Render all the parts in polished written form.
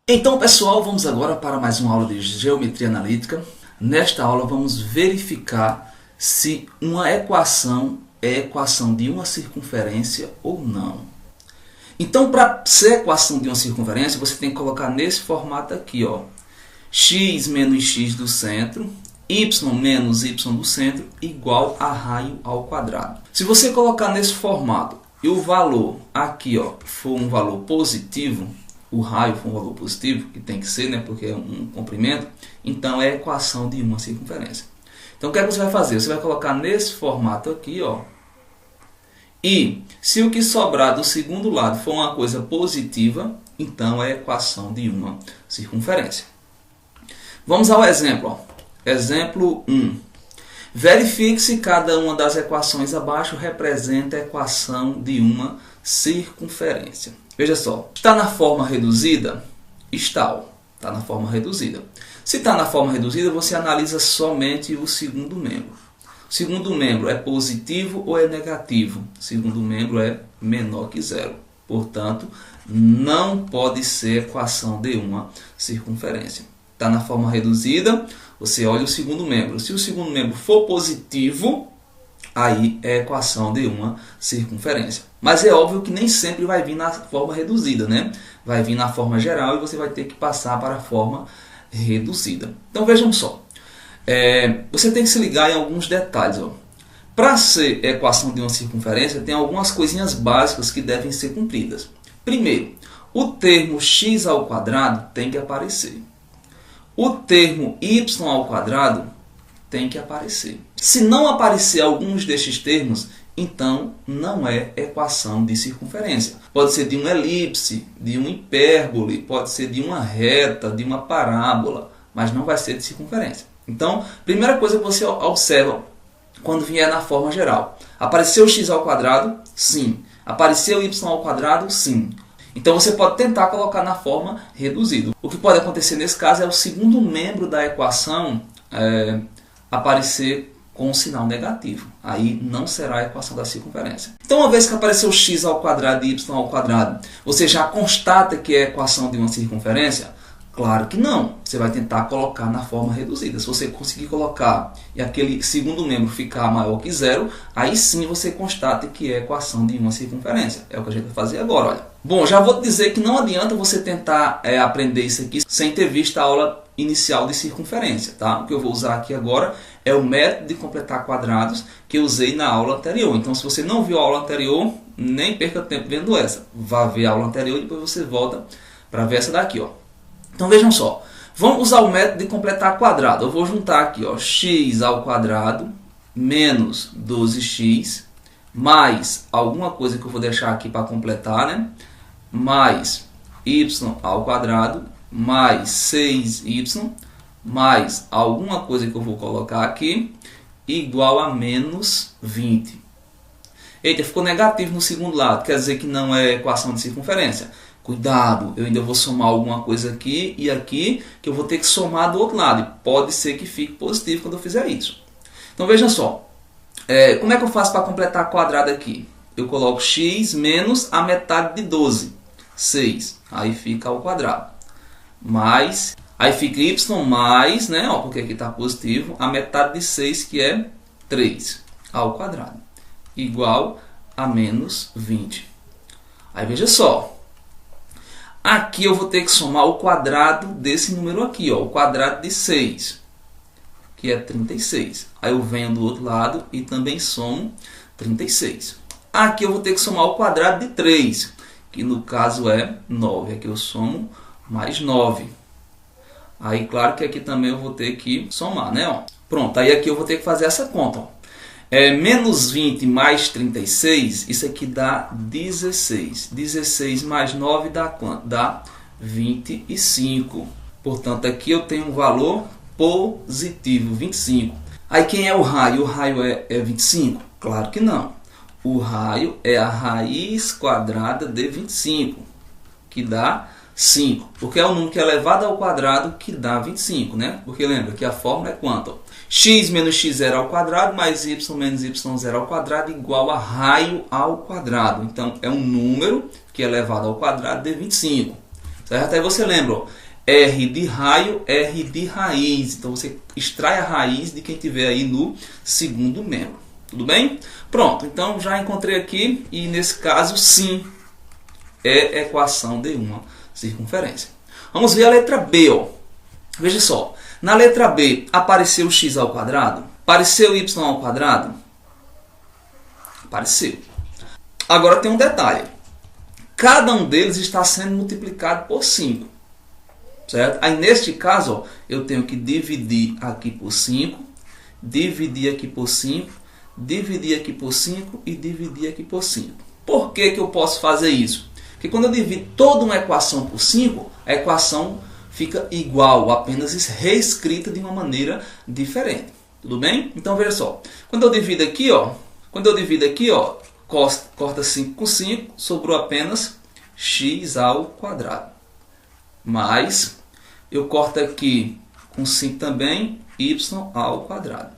Então, pessoal, vamos agora para mais uma aula de geometria analítica. Nesta aula vamos verificar se uma equação é equação de uma circunferência ou não. Então, para ser equação de uma circunferência, você tem que colocar nesse formato aqui, ó, x menos x do centro, y menos y do centro, igual a raio ao quadrado. Se você colocar nesse formato e o valor aqui, ó, for um valor positivo, o raio for um valor positivo, que tem que ser, né, porque é um comprimento, então é a equação de uma circunferência. Então o que é que você vai fazer? Você vai colocar nesse formato aqui, ó, e se o que sobrar do segundo lado for uma coisa positiva, então é a equação de uma circunferência. Vamos ao exemplo, ó. Exemplo 1. Verifique se cada uma das equações abaixo representa a equação de uma circunferência. Veja só, está na forma reduzida? Está na forma reduzida. Se está na forma reduzida, você analisa somente o segundo membro. O segundo membro é positivo ou é negativo? O segundo membro é menor que zero. Portanto, não pode ser equação de uma circunferência. Está na forma reduzida, você olha o segundo membro. Se o segundo membro for positivo, aí é equação de uma circunferência. Mas é óbvio que nem sempre vai vir na forma reduzida, né? Vai vir na forma geral e você vai ter que passar para a forma reduzida. Então vejam só. Você tem que se ligar em alguns detalhes. Para ser equação de uma circunferência, tem algumas coisinhas básicas que devem ser cumpridas. Primeiro, o termo x ao quadrado tem que aparecer. O termo y ao quadrado tem que aparecer. Se não aparecer alguns destes termos, então não é equação de circunferência. Pode ser de uma elipse, de uma hipérbole, pode ser de uma reta, de uma parábola, mas não vai ser de circunferência. Então, primeira coisa que você observa quando vier na forma geral. Apareceu x ao quadrado? Sim. Apareceu y ao quadrado? Sim. Então você pode tentar colocar na forma reduzida. O que pode acontecer nesse caso é o segundo membro da equação aparecer com um sinal negativo. Aí não será a equação da circunferência. Então, uma vez que apareceu x ao quadrado e y ao quadrado, você já constata que é a equação de uma circunferência? Claro que não. Você vai tentar colocar na forma reduzida. Se você conseguir colocar e aquele segundo membro ficar maior que zero, aí sim você constata que é a equação de uma circunferência. É o que a gente vai fazer agora, olha. Bom, já vou te dizer que não adianta você tentar aprender isso aqui sem ter visto a aula inicial de circunferência, tá? O que eu vou usar aqui agora é o método de completar quadrados que eu usei na aula anterior. Então, se você não viu a aula anterior, nem perca tempo vendo essa. Vá ver a aula anterior e depois você volta para ver essa daqui, ó. Então vejam só, vamos usar o método de completar quadrado. Eu vou juntar aqui, ó, x ao quadrado menos 12x mais alguma coisa que eu vou deixar aqui para completar, né? Mais y ao quadrado mais 6y mais alguma coisa que eu vou colocar aqui igual a menos 20. Eita, ficou negativo no segundo lado, quer dizer que não é equação de circunferência. Cuidado, eu ainda vou somar alguma coisa aqui e aqui, que eu vou ter que somar do outro lado. E pode ser que fique positivo quando eu fizer isso. Então veja só, como é que eu faço para completar quadrado aqui? Eu coloco x menos a metade de 12, 6. Aí fica ao quadrado. Mais, aí fica y mais, né, ó, porque aqui está positivo, a metade de 6, que é 3, ao quadrado. Igual a menos 20. Aí veja só. Aqui eu vou ter que somar o quadrado desse número aqui, ó, o quadrado de 6, que é 36. Aí eu venho do outro lado e também somo 36. Aqui eu vou ter que somar o quadrado de 3, que no caso é 9. Aqui eu somo mais 9. Aí claro que aqui também eu vou ter que somar, né? Ó. Pronto, aí aqui eu vou ter que fazer essa conta, ó. Menos 20 mais 36, isso aqui dá 16. 16 mais 9 dá quanto? Dá 25. Portanto, aqui eu tenho um valor positivo, 25. Aí quem é o raio? O raio é 25? Claro que não. O raio é a raiz quadrada de 25, que dá 5. Porque é o número que é elevado ao quadrado que dá 25, né? Porque lembra que a fórmula é quanto? X menos x0 ao quadrado mais y menos y0 ao quadrado igual a raio ao quadrado. Então, é um número que é elevado ao quadrado de 25. certo? Aí você lembra, ó, R de raio, R de raiz. Então você extrai a raiz de quem tiver aí no segundo membro. Tudo bem? Pronto, então já encontrei aqui e nesse caso sim é equação de uma circunferência. Vamos ver a letra B, ó. Veja só, na letra B apareceu x ao quadrado? Apareceu y ao quadrado? Apareceu. Agora tem um detalhe. Cada um deles está sendo multiplicado por 5. Certo? Aí neste caso, ó, eu tenho que dividir aqui por 5, dividir aqui por 5, dividir aqui por 5 e dividir aqui por 5. Por que que eu posso fazer isso? Porque quando eu divido toda uma equação por 5, a equação fica igual, apenas reescrita de uma maneira diferente. Tudo bem? Então veja só. Quando eu divido aqui, ó, corta 5 com 5, sobrou apenas x ao quadrado. Mais, eu corto aqui com 5 também, y ao quadrado.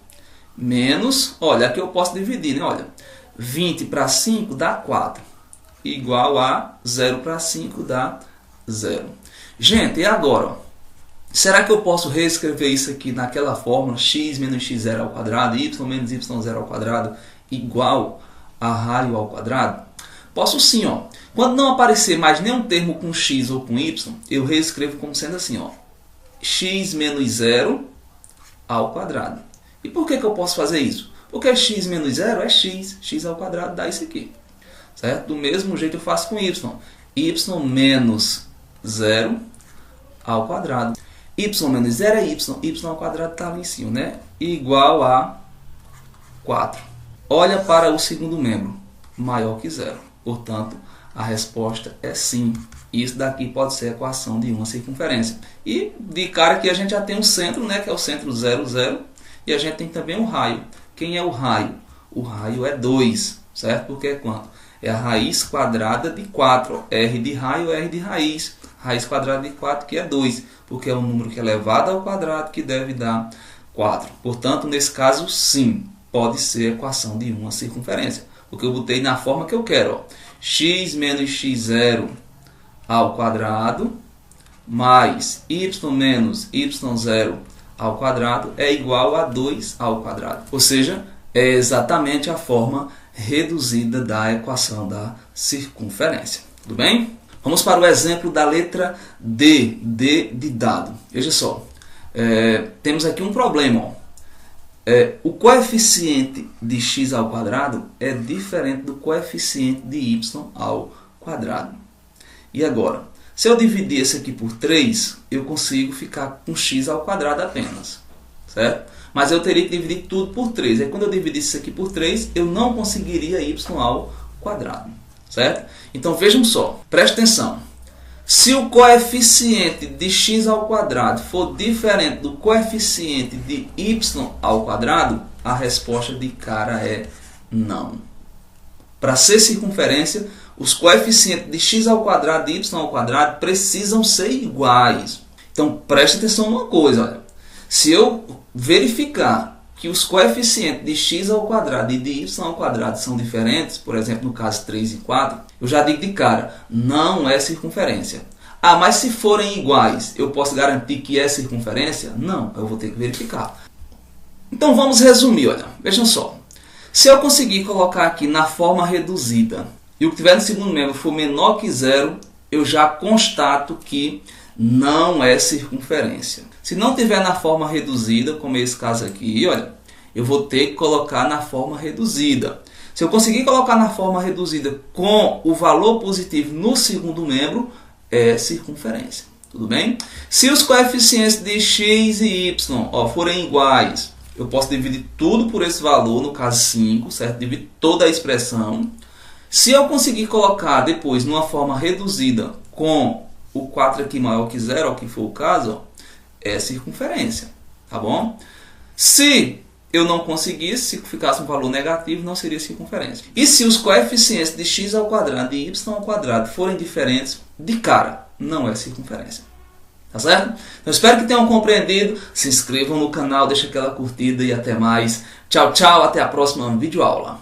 Menos, olha, aqui eu posso dividir, né? Olha, 20 para 5 dá 4. Igual a 0 para 5 dá 0. Gente, e agora? Ó, será que eu posso reescrever isso aqui naquela fórmula x menos x0 ao quadrado, y menos y0 ao quadrado, igual a raio ao quadrado? Posso sim, ó. Quando não aparecer mais nenhum termo com x ou com y, eu reescrevo como sendo assim, ó. X menos 0 ao quadrado. E por que que eu posso fazer isso? Porque x menos 0 é x. X ao quadrado dá isso aqui. Certo? Do mesmo jeito eu faço com y. Y menos 0 ao quadrado. Y menos 0 é y. Y ao quadrado está ali em cima, né? Igual a 4. Olha para o segundo membro. Maior que 0. Portanto, a resposta é sim. Isso daqui pode ser a equação de uma circunferência. E de cara que a gente já tem um centro, né? Que é o centro 0, 0. E a gente tem também um raio. Quem é o raio? O raio é 2. Certo? Porque é quanto? É a raiz quadrada de 4. R de raio, R de raiz. Raiz quadrada de 4 que é 2. Porque é um número que é elevado ao quadrado que deve dar 4. Portanto, nesse caso, sim. Pode ser a equação de uma circunferência. Porque eu botei na forma que eu quero. Ó. X menos x0 ao quadrado mais y menos y0 ao quadrado é igual a 2 ao quadrado. Ou seja, é exatamente a forma reduzida da equação da circunferência. Tudo bem? Vamos para o exemplo da letra D. D de dado. Veja só. Temos aqui um problema. Ó. O coeficiente de x ao quadrado é diferente do coeficiente de y ao quadrado. E agora, se eu dividir esse aqui por 3, eu consigo ficar com x ao quadrado apenas. Certo? Mas eu teria que dividir tudo por 3. Aí quando eu dividisse isso aqui por 3, eu não conseguiria y ao quadrado. Certo? Então vejam só, preste atenção. Se o coeficiente de x ao quadrado for diferente do coeficiente de y ao quadrado, a resposta de cara é não. Para ser circunferência, os coeficientes de x ao quadrado e de y ao quadrado precisam ser iguais. Então preste atenção numa coisa. Olha. Se eu verificar que os coeficientes de x ao quadrado e de y ao quadrado são diferentes, por exemplo, no caso 3 e 4, eu já digo de cara, não é circunferência. Ah, mas se forem iguais, eu posso garantir que é circunferência? Não, eu vou ter que verificar. Então vamos resumir, olha, vejam só. Se eu conseguir colocar aqui na forma reduzida e o que tiver no segundo membro for menor que 0, eu já constato que não é circunferência. Se não tiver na forma reduzida, como é esse caso aqui, olha, eu vou ter que colocar na forma reduzida. Se eu conseguir colocar na forma reduzida com o valor positivo no segundo membro, é circunferência. Tudo bem? Se os coeficientes de x e y forem iguais, eu posso dividir tudo por esse valor, no caso 5, certo? Dividir toda a expressão. Se eu conseguir colocar depois numa forma reduzida com o 4 aqui maior que 0, o que for o caso, é circunferência, tá bom? Se eu não conseguisse, se ficasse um valor negativo, não seria circunferência. E se os coeficientes de x ao quadrado e y ao quadrado forem diferentes, de cara, não é circunferência. Tá certo? Então, espero que tenham compreendido. Se inscrevam no canal, deixem aquela curtida e até mais. Tchau, tchau. Até a próxima videoaula.